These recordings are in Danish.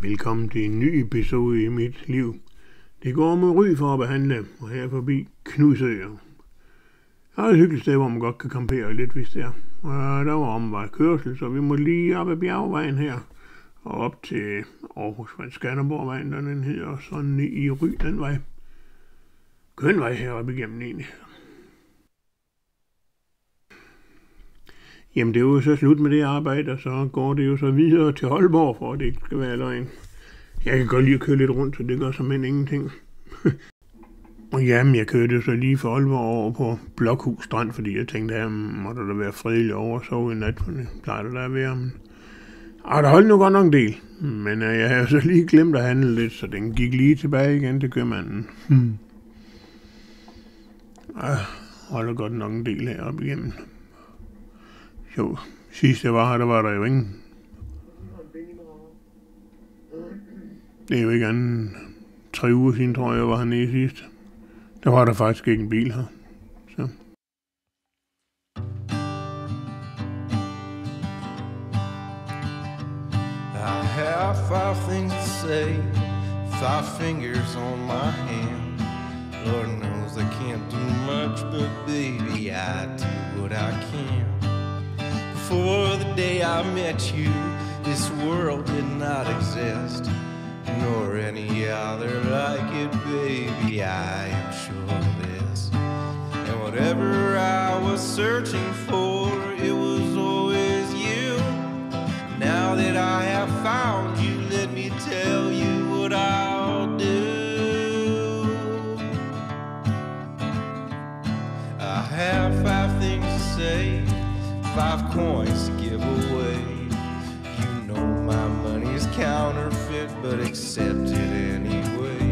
Velkommen til en ny episode i mit liv. Det går med Ry for at behandle, og her forbi Knudsøer. Der er et hyggeligt sted, hvor man godt kan campere lidt, hvis det er. Og der var omvejkørsel, så vi må lige op ad bjergvejen her. Og op til Aarhus fra Skanderborgvejen, den hedder, og sådan i Ry den vej. Køn vej heroppe igennem egentlig. Jamen det er jo så slut med det arbejde, og så går det jo så videre til Aalborg, for at det ikke skal være løgn. Jeg kan godt lide at køre lidt rundt, så det gør såmænd ingenting. Og jamen, jeg kørte jo så lige fra Aalborg over på Blokhus Strand, fordi jeg tænkte, at må der da være fredeligt over at sove i nat, for det plejer det da at være. Men der holdt nu godt nok en del, men jeg havde så lige glemt at handle lidt, så den gik lige tilbage igen til købmanden. Holder godt nok en del heroppe igennem. Jo, sidst jeg var her, der var der jo ingen. Det er jo ikke anden 3 uger siden, tror jeg var hernede sidst. Der var der faktisk ikke en bil her. Så. I have 5 things to say, 5 fingers on my hand. Lord knows I can't do much, but baby, I do what I can. Before the day I met you, this world did not exist, nor any other like it, baby, I am sure of this. And whatever I was searching for, it was always you. Now that I have found you, let me tell you what I'll do. I have 5 things to say, 5 coins to give away. You know my money's counterfeit, but accept it anyway.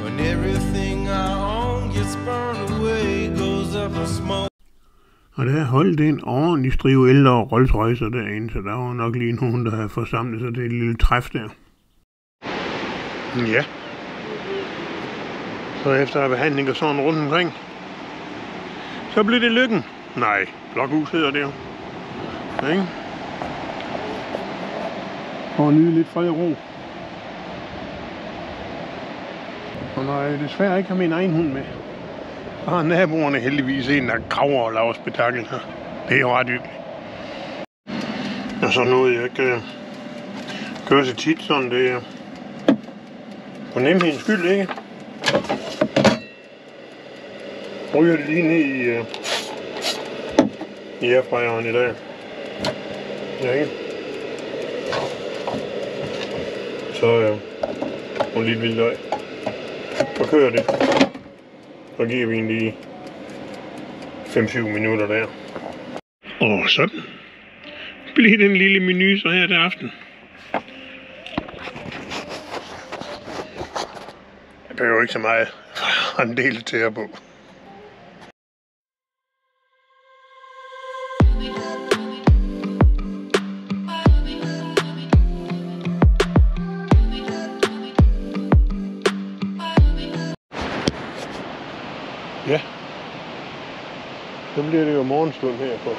When everything I own gets burned away, goes up in smoke. Og der holdt en ordentlig strive ældre Rolls Royce derinde, så der var nok lige nogen, der havde forsamlet sig til et lille træf der. Ja. Så efter behandling og sådan rundt omkring, så blev det Lykken. Nej, Blokhus hedder det jo. Ja, ikke? For at nyde lidt fred og ro. Og når jeg desværre ikke har min egen hund med, så har naboerne heldigvis en, der graver og laver spektakel her. Det er jo ret hyggeligt. Og så noget jeg ikke kører så tit, sådan det er på nemhedens skyld, ikke? Ryger det lige ned i airfryeren i dag. Ja, ikke? Så og lidt vildt løg. Så kører det. Så giver vi en lige 5-7 minutter der. Og sådan bliver den lille menu så her til aften. Jeg behøver ikke så meget en del til at på. Ja, så bliver det jo morgenstund her på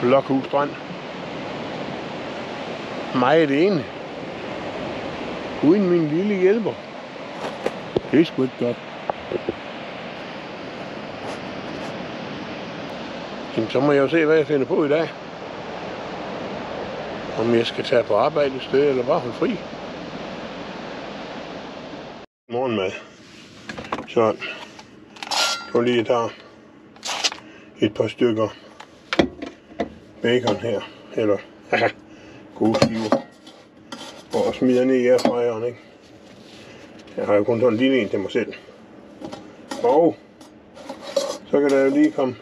Blokhus Strand. Mig er det ene. Uden min lille hjælper. Det er sgu ikke godt. Jamen, så må jeg jo se, hvad jeg finder på i dag. Om jeg skal tage på arbejde et sted, eller bare holde fri. Morgenmad. Sådan. Så lige tage et par stykker bacon her, eller gode skiver, og smider ned i airfryeren, ikke? Jeg har jo kun sådan en lille en til mig selv. Og så kan der jo lige komme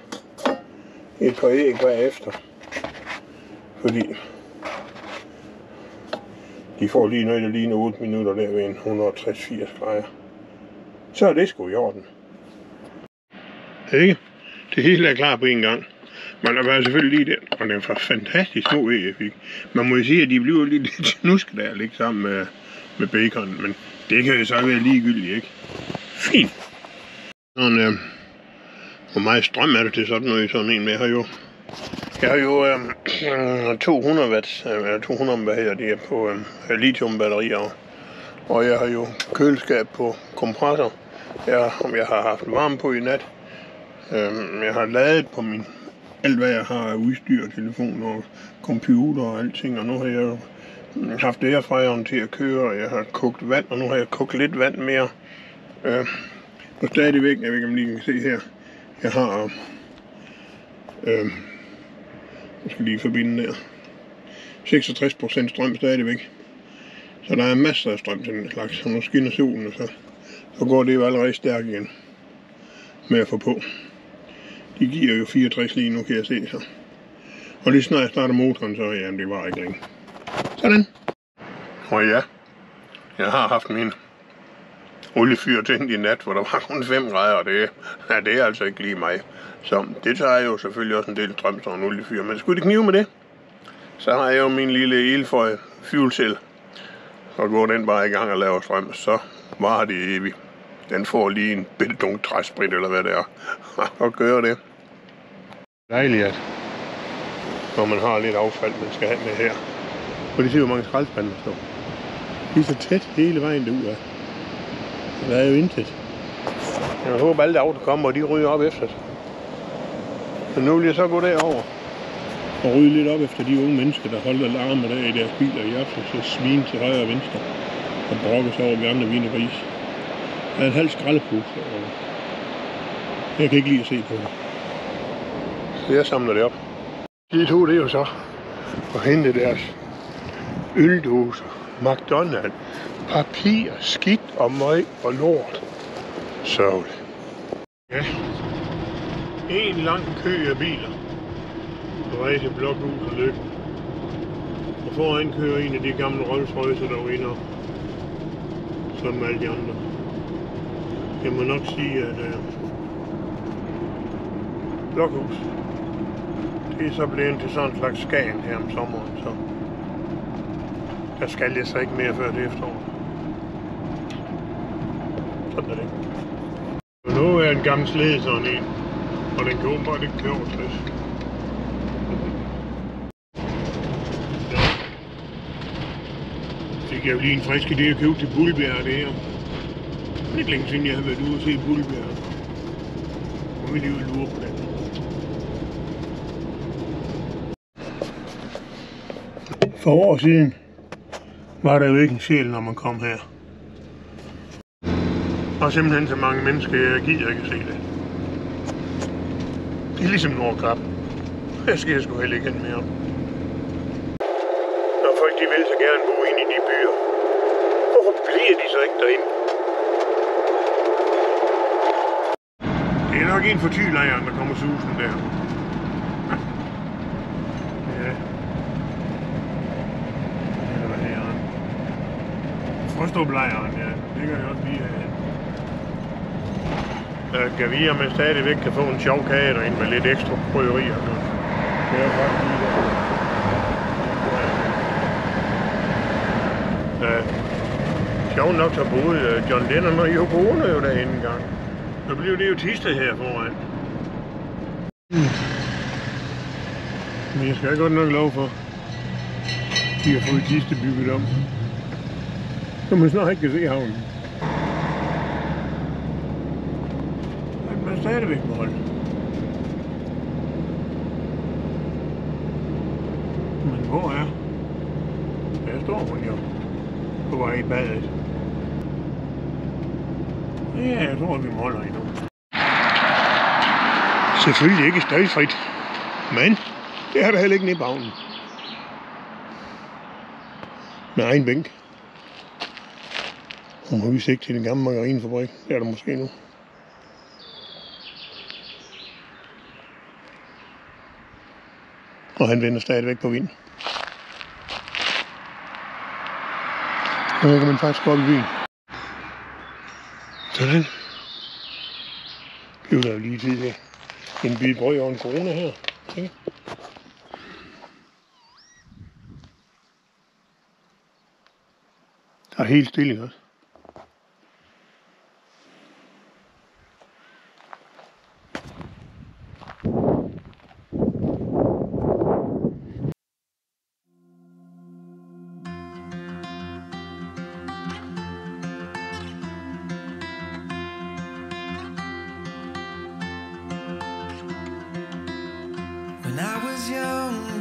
et par æg bagefter, fordi de får lige noget, der ligner 8 minutter der ved en 160-80 grader. Så er det sgu i orden. Ikke? Det hele er klar på en gang. Man er bare selvfølgelig lige der, og det er for fantastisk små æg, jeg fik. Man må jo sige, at de bliver lidt snuske der, ligge sammen med bacon, men det kan jo så være ligegyldigt, ikke? Fint. Sådan, hvor meget strøm er der til sådan noget, sådan en med her jo Jeg har jo 200 watt, 200 hvad hedder det, på lithiumbatterier. Og jeg har jo køleskab på kompressor. Jeg har haft varme på i nat. Jeg har ladet på alt hvad jeg har af udstyr, telefon og computer og alting. Og nu har jeg jo haft airfryeren til at køre, og jeg har kogt vand, og nu har jeg kogt lidt vand mere. Og stadigvæk, jeg ved ikke om I kan se her, jeg har, jeg skal lige forbinde der, 66% strøm stadigvæk. Så der er masser af strøm til den slags, og nu skinner solen, og så går det jo allerede stærkt igen med at få på. De giver jo 64 lige nu, kan jeg se så. Og lige snart jeg starter motoren, så ja, det var ikke længe. Sådan. Og ja, jeg har haft min oliefyr tændt i nat, hvor der var kun 5 grader, og det er altså ikke lige mig. Så det tager jo selvfølgelig også en del strøm til en oliefyr, men skulle det knive med det, så har jeg jo min lille Ilføj fuel cell. Så går den bare i gang og laver strøm, så varer det evigt. Den får lige en bitte dunk træsprit, eller hvad det er, og gør det. Dejligt, at når man har lidt affald, man skal have med her. Og det ser jo mange skraldespande, der står. De er så tæt hele vejen derud af. Der er jo intet. Jeg håber, alle auto kommer, og de ryger op efter sig. Men nu vil jeg så gå derover og ryge lidt op efter de unge mennesker, der holder larmer der i deres biler i aften, så svine til højre og venstre og brokker sig over de andre vingegris. Der er en halv skraldepose, og jeg kan ikke lide at se på det. Så jeg samler det op. De to, det er jo så at hente deres øldåser, McDonald's, papir, skidt og møg og lort. Sørgeligt. Ja. En lang kø af biler på vej til Blokhus og Lykken. Og foran kører en af de gamle Rolls-Royce, der var inde og som alle de andre. Jeg må nok sige, at Blokhus, det er så blevet til sådan en slags Skagen her om sommeren, så der skal jeg så ikke mere før det efterår. Sådan er det. Og nu er en gammel slæde sådan en, og den kan åbenbart ikke køre over 60. Fik jeg jo lige en frisk idé at købe til Bullbjerg, det her. Det er ikke længe siden jeg har været ude og se Bullbjerg. Nu vil jeg jo lure på den. For år siden var der jo ikke en sjæl, når man kom her. Og simpelthen så mange mennesker, jeg gider ikke se det. Det er ligesom Nordkap. Jeg skal jeg sgu heller ikke hen mere om. Når folk de vil så gerne bo inde i de byer, hvorfor bliver de så ikke derinde? Det er nok en for Thylejren, der kommer susen der. Ja. Eller hvad her? Frøstrup-lejren, ja. Det kan jeg også lige have. Kan vi, om man stadigvæk kan få en sjov kage derinde med lidt ekstra krydderier. Det er faktisk lige der. Sjov nok så boede John Lennon og Yoko Ono jo derinde en gang. Så blev det jo Thisted her foran. Men jeg skal godt nok lov for, at de har fået Thisted bygget om. Så man snart ikke kan se havnen. Men stadigvæk må holde. Men hvor er? Der står hun jo på vej i badet. Ja, jeg tror, vi må holde endnu. Selvfølgelig ikke støjfrit, men det er der heller ikke nede i bagnen. Med egen bænk. Hun har udsigt til den gamle margarinefabrik. Det er der måske nu. Og han vender stadigvæk på vind. Nu kan man faktisk gå op i byen. Sådan. Blev der jo lige tid til en bid brød og en corona her. Okay. Der er helt stille også.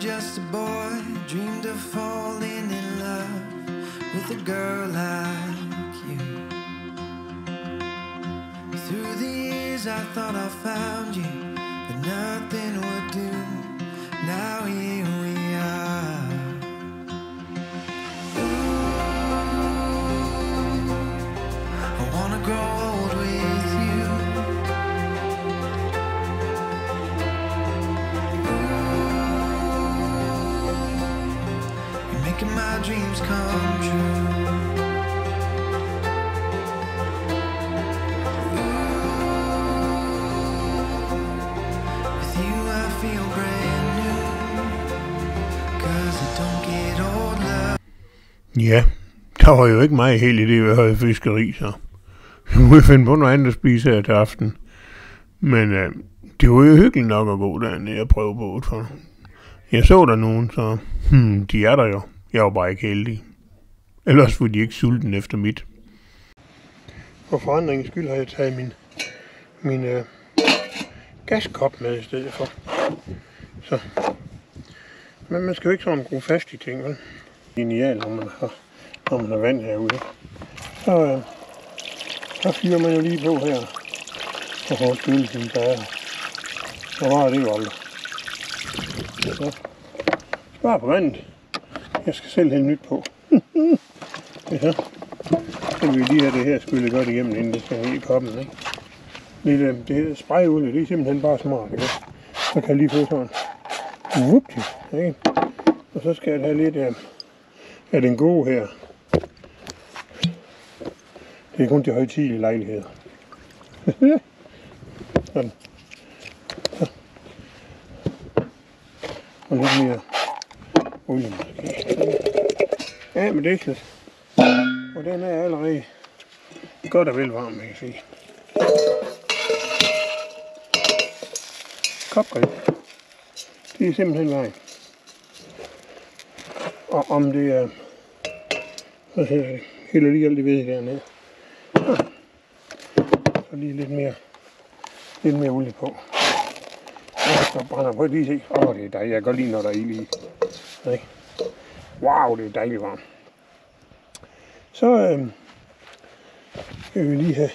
just a boy, dreamed of falling in love with a girl like you. Through the years I thought I found you, but nothing would do. Now here we are. Ooh, I wanna grow old with you. Making my dreams come true. Ooh, with you I feel brand new, 'cause it don't get old love. Ja, der var jo ikke meget helt i det, vi havde fiskeri, så vi må finde på noget andet at spise her til aften. Men det var jo hyggeligt nok at gå dernede og prøve båd, for jeg så der nogen, så de er der jo. Jeg var bare ikke heldig. Ellers var de ikke sulten efter mit. For forandringens skyld har jeg taget min gaskop med i stedet for. Så. Men man skal jo ikke sådan gro fast i ting, vel? Genial, når man har vand herude. Så fyrer man jo lige på her. Og får skyllet sin bære. Så var det jo aldrig. Så spar på vandet. Jeg skal selv hælde nyt på. Ja. Så vil vi lige have det her skyllet godt igennem, inden det skal ned i koppen, ikke? Det her sprayolie, det er simpelthen bare smart, ikke? Så kan jeg lige få sådan whoopty, ikke? Og så skal jeg have lidt af den gode her. Det er kun til højtidelige lejligheder. Sådan. Så. Og lidt mere olie måske. Ja, men det er ikke. Og den er allerede godt og vel varm, man kan sige. Kopgrill. Det er simpelthen vejen. Og om det er... Hvad hedder det? Hælder lige alt det ved dernede. Så lige lidt mere olie på. Og så brænder på lige se. Det er dejligt. Jeg kan godt lide, når der er ild i. Okay. Wow, det er dejligt varmt. Så skal vi lige have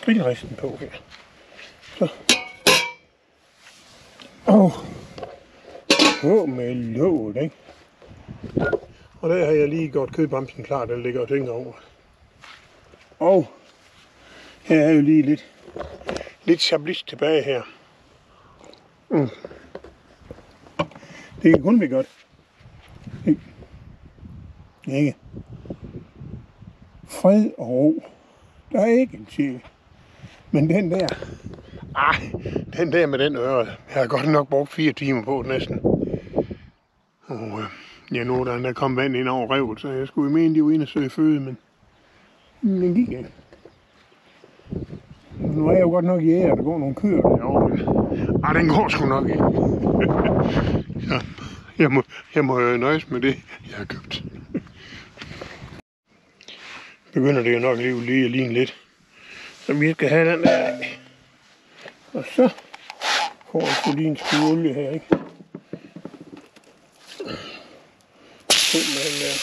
grillresten på her. Så. På med låget, ikke? Og der har jeg lige gjort kødbamsen klar, der ligger og tænker over. Og her er jo lige lidt chablis tilbage her. Det kan kun blive godt. Ikke? Fred og ro. Der er ikke en sjæl. Men den der med den øre, jeg har godt nok brugt 4 timer på næsten. Og nu der kom vand ind over revet, så jeg skulle mene, de var inde og søge føde, men den gik ikke. Nu er jeg jo godt nok jæger, der går nogle køer derovre. Den går sgu nok ikke. Så jeg må nøjes med det, jeg har købt. Begynder det jo nok lige at ligne lidt. Så vi skal have den der. Og så får jeg sgu lige en skue olie her, ikke? Simpelthen der.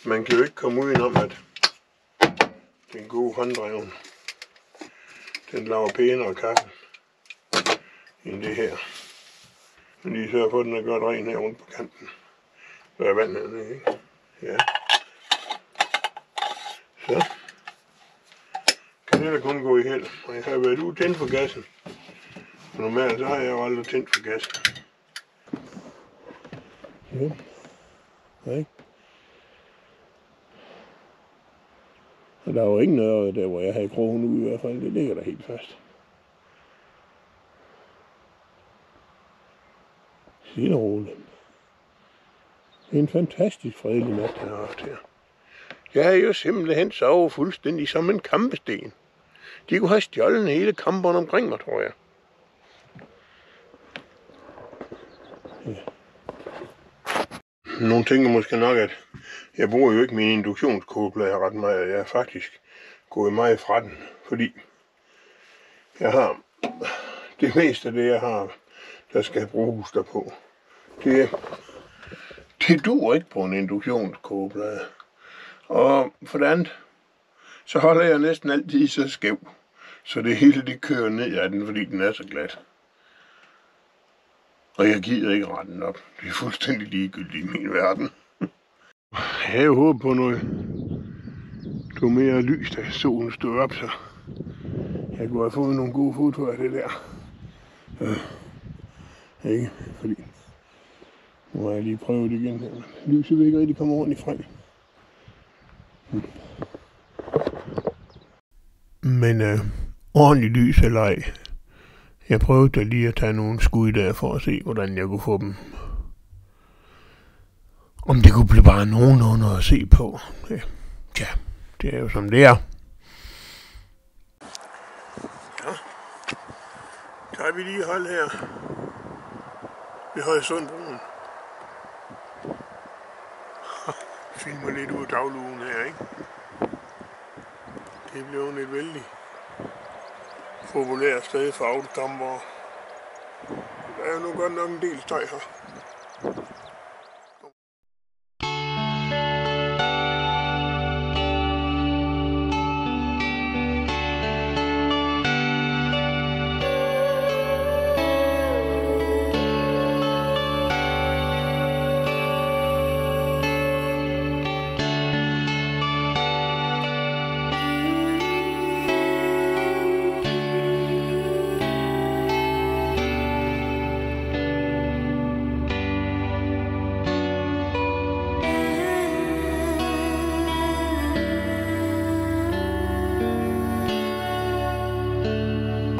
Man kan jo ikke komme udenom, at den gode hånddreven, den laver pænere kaffe end det her. Men lige sørger for, at den er godt ren her rundt på kanten. Der er vand hernede, ikke? Ja. Så kan det da kun gå i held. Og jeg har været ude tændt for gassen. For normalt så har jeg jo aldrig tændt for gassen. Ja. Nej. Så der var ikke noget der, hvor jeg havde krogen ud i hvert fald. Det ligger der helt fast. Stille og roligt. Det er en fantastisk fredelig nat, jeg har haft her. Jeg er jo simpelthen sovet fuldstændig som en kampesten. De kunne have stjålet hele kamperen omkring mig, tror jeg. Ja. Nogle tænker måske nok, at jeg bruger jo ikke min induktionskogeplade ret meget. Jeg er faktisk gået meget fra den, fordi jeg har det meste af det, jeg har, der skal bruges derpå. Det duer ikke på en induktionskogeplade. Og for det andet, så holder jeg næsten altid så skæv, så det hele det kører ned af den, fordi den er så glat. Og jeg gider ikke rette den op. Det er fuldstændig ligegyldigt i min verden. Jeg havde jo håbet på noget mere lys, da solen stod op, så jeg kunne have fået nogle gode fotoer af det der. Ikke? Fordi nu har jeg lige prøvet det igen her. Lyset vil ikke rigtig komme ordentligt frem. Men ordentligt lys eller ej. Jeg prøvede da lige at tage nogle skud der for at se, hvordan jeg kunne få dem. Om det kunne blive bare nogenlunde at se på. Tja, det er jo som det er. Ja. Tager vi lige hold her ved Højsundbroen. Filmer lidt ud af daglugen her, ikke? Det blev et vældig populært sted for autocamper. Der er jo nu godt nok en del støj her.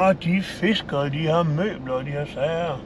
Og de fiskere, de har møbler, og de har sager.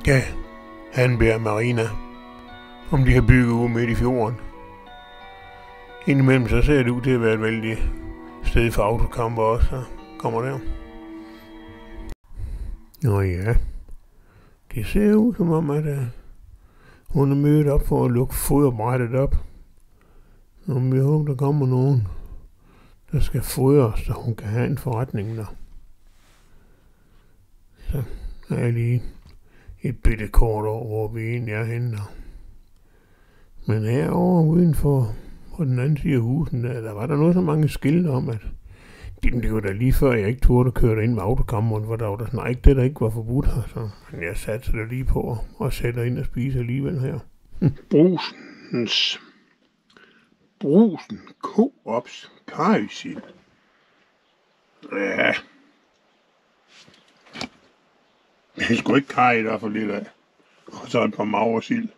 Ja, Hanbjerg Marina, om de har bygget ude midt i fjorden. Indimellem så ser det ud til at være et vældig sted for autocamper også, der kommer der. Nå ja, det ser ud som om, at hun er mødt op for at lukke foderbrættet op. Om vi håber, der kommer nogen, der skal fodre, så hun kan have en forretning der. Så er jeg lige et bitte kort over, hvor vi egentlig er henne. Men herovre udenfor på den anden side af husen, der var der noget så mange skilte om, at det var da lige før, jeg ikke turde køre ind med autocamperen, hvor der var der sådan ikke det, der ikke var forbudt her. Så men jeg satte det lige på og sætter ind og spise alligevel her. Brugsen Coops karrysild. Ja. Det er sgu ikke karry, der er for lidt af. Og så et par magersild.